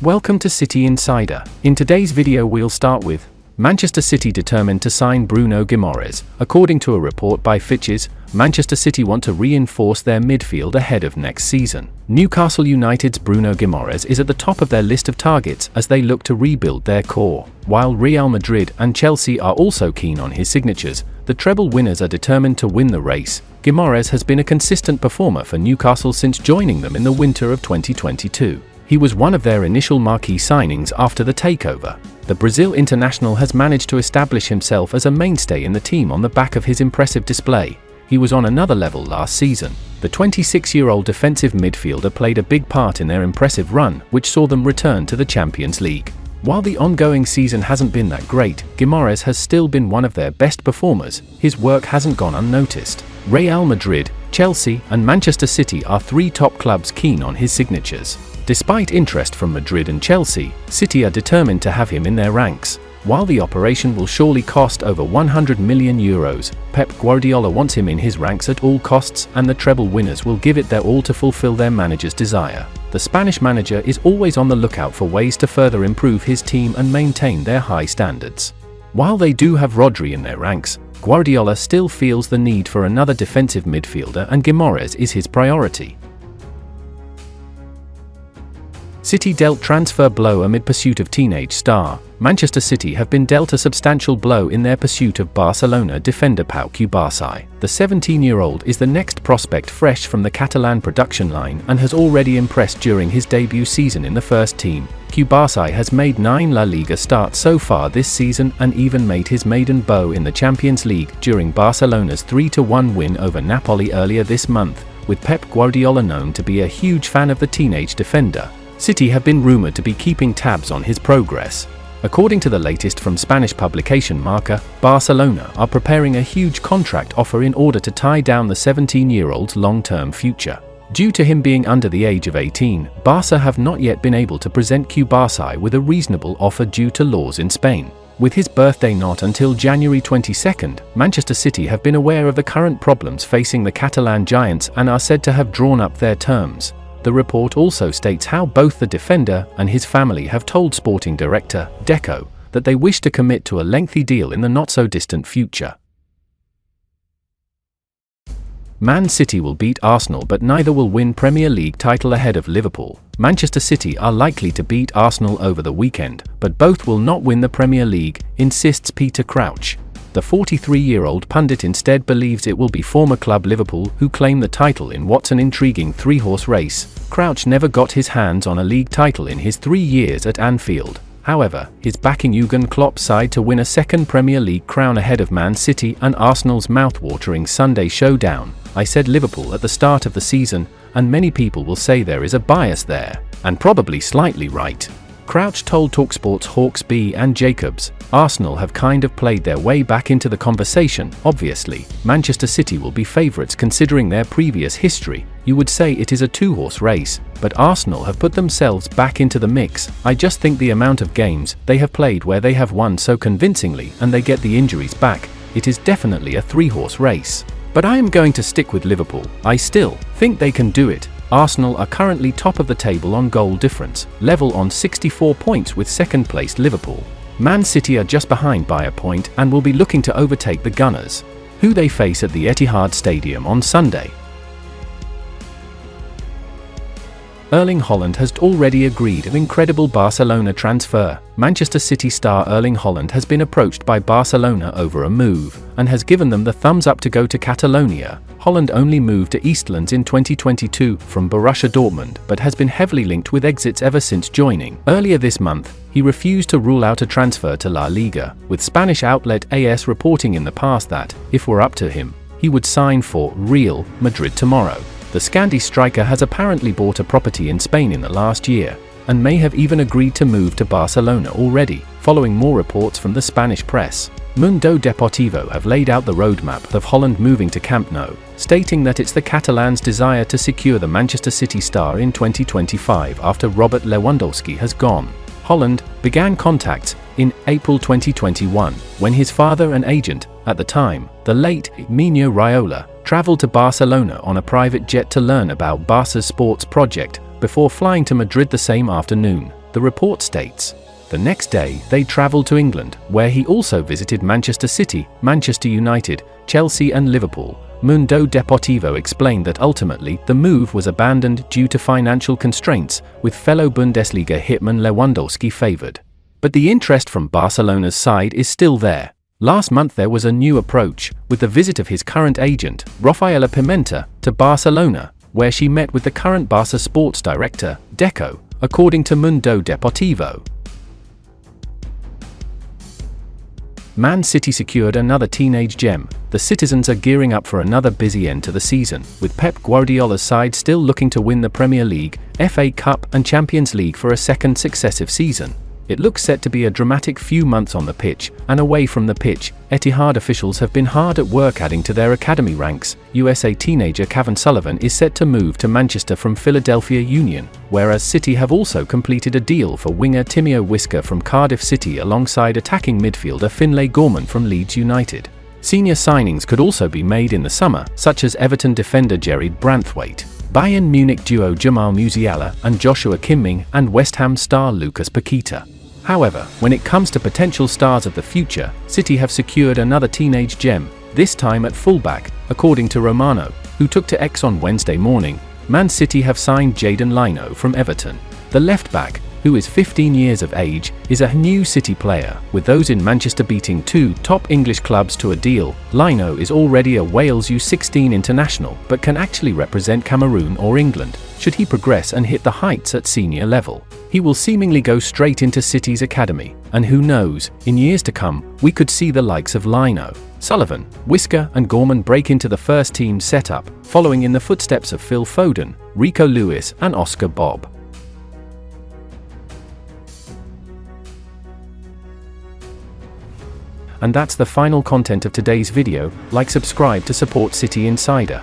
Welcome to City Insider. In today's video we'll start with Manchester City determined to sign Bruno Guimaraes. According to a report by Fitches, Manchester City want to reinforce their midfield ahead of next season. Newcastle United's Bruno Guimaraes is at the top of their list of targets as they look to rebuild their core. While Real Madrid and Chelsea are also keen on his signatures, the treble winners are determined to win the race. Guimaraes has been a consistent performer for Newcastle since joining them in the winter of 2022. He was one of their initial marquee signings after the takeover. The Brazil international has managed to establish himself as a mainstay in the team on the back of his impressive display. He was on another level last season. The 26-year-old defensive midfielder played a big part in their impressive run, which saw them return to the Champions League. While the ongoing season hasn't been that great, Guimaraes has still been one of their best performers. His work hasn't gone unnoticed. Real Madrid, Chelsea, and Manchester City are three top clubs keen on his signatures. Despite interest from Madrid and Chelsea, City are determined to have him in their ranks. While the operation will surely cost over €100 million, Pep Guardiola wants him in his ranks at all costs, and the treble winners will give it their all to fulfill their manager's desire. The Spanish manager is always on the lookout for ways to further improve his team and maintain their high standards. While they do have Rodri in their ranks, Guardiola still feels the need for another defensive midfielder, and Guimaraes is his priority. City dealt transfer blow amid pursuit of teenage star. Manchester City have been dealt a substantial blow in their pursuit of Barcelona defender Pau Cubarsí. The 17-year-old is the next prospect fresh from the Catalan production line and has already impressed during his debut season in the first team. Cubarsí has made 9 La Liga starts so far this season and even made his maiden bow in the Champions League during Barcelona's 3-1 win over Napoli earlier this month, with Pep Guardiola known to be a huge fan of the teenage defender. City have been rumoured to be keeping tabs on his progress. According to the latest from Spanish publication Marca, Barcelona are preparing a huge contract offer in order to tie down the 17-year-old's long-term future. Due to him being under the age of 18, Barca have not yet been able to present Cubarsí with a reasonable offer due to laws in Spain. With his birthday not until January 22nd, Manchester City have been aware of the current problems facing the Catalan giants and are said to have drawn up their terms. The report also states how both the defender and his family have told sporting director Deco that they wish to commit to a lengthy deal in the not-so-distant future. Man City will beat Arsenal but neither will win Premier League title ahead of Liverpool. Manchester City are likely to beat Arsenal over the weekend, but both will not win the Premier League, insists Peter Crouch. The 43-year-old pundit instead believes it will be former club Liverpool who claim the title in what's an intriguing 3-horse race. Crouch never got his hands on a league title in his 3 years at Anfield. However, he's backing Jurgen Klopp's side to win a second Premier League crown ahead of Man City and Arsenal's mouth-watering Sunday showdown. I said Liverpool at the start of the season, and many people will say there is a bias there, and probably slightly right. Crouch told TalkSport's Hawks B and Jacobs, Arsenal have kind of played their way back into the conversation. Obviously, Manchester City will be favourites considering their previous history. You would say it is a 2-horse race, but Arsenal have put themselves back into the mix. I just think the amount of games they have played where they have won so convincingly and they get the injuries back, it is definitely a 3-horse race. But I am going to stick with Liverpool. I still think they can do it. Arsenal are currently top of the table on goal difference, level on 64 points with second-placed Liverpool. Man City are just behind by a point and will be looking to overtake the Gunners, who they face at the Etihad Stadium on Sunday. Erling Haaland has already agreed an incredible Barcelona transfer. Manchester City star Erling Haaland has been approached by Barcelona over a move, and has given them the thumbs up to go to Catalonia. Haaland only moved to Eastlands in 2022 from Borussia Dortmund, but has been heavily linked with exits ever since joining. Earlier this month, he refused to rule out a transfer to La Liga, with Spanish outlet AS reporting in the past that, if we're up to him, he would sign for Real Madrid tomorrow. The Scandi striker has apparently bought a property in Spain in the last year, and may have even agreed to move to Barcelona already, following more reports from the Spanish press. Mundo Deportivo have laid out the roadmap of Haaland moving to Camp Nou, stating that it's the Catalans' desire to secure the Manchester City star in 2025 after Robert Lewandowski has gone. Haaland began contacts in April 2021, when his father and agent, at the time, the late Mino Raiola, travelled to Barcelona on a private jet to learn about Barca's sports project, before flying to Madrid the same afternoon. the report states. The next day, they travelled to England, where he also visited Manchester City, Manchester United, Chelsea and Liverpool. Mundo Deportivo explained that ultimately the move was abandoned due to financial constraints, with fellow Bundesliga hitman Lewandowski favoured. But the interest from Barcelona's side is still there. Last month there was a new approach, with the visit of his current agent, Rafaela Pimenta, to Barcelona, where she met with the current Barca sports director, Deco, according to Mundo Deportivo. Man City secured another teenage gem. The citizens are gearing up for another busy end to the season, with Pep Guardiola's side still looking to win the Premier League, FA Cup and Champions League for a second successive season. It looks set to be a dramatic few months on the pitch, and away from the pitch. Etihad officials have been hard at work adding to their academy ranks. USA teenager Kevin Sullivan is set to move to Manchester from Philadelphia Union, whereas City have also completed a deal for winger Timio Whisker from Cardiff City alongside attacking midfielder Finlay Gorman from Leeds United. Senior signings could also be made in the summer, such as Everton defender Gerard Branthwaite, Bayern Munich duo Jamal Musiala and Joshua Kimmich, and West Ham star Lucas Paqueta. However, when it comes to potential stars of the future, City have secured another teenage gem, this time at fullback, according to Romano, who took to X on Wednesday morning. Man City have signed Jadon Lino from Everton. The left-back, who is 15 years of age, is a new City player, with those in Manchester beating two top English clubs to a deal. Lino is already a Wales U16 international, but can actually represent Cameroon or England, should he progress and hit the heights at senior level. He will seemingly go straight into City's academy, and who knows, in years to come, we could see the likes of Lino, Sullivan, Whisker and Gorman break into the first team setup, following in the footsteps of Phil Foden, Rico Lewis and Oscar Bob. And that's the final content of today's video. Like, subscribe to support City Insider.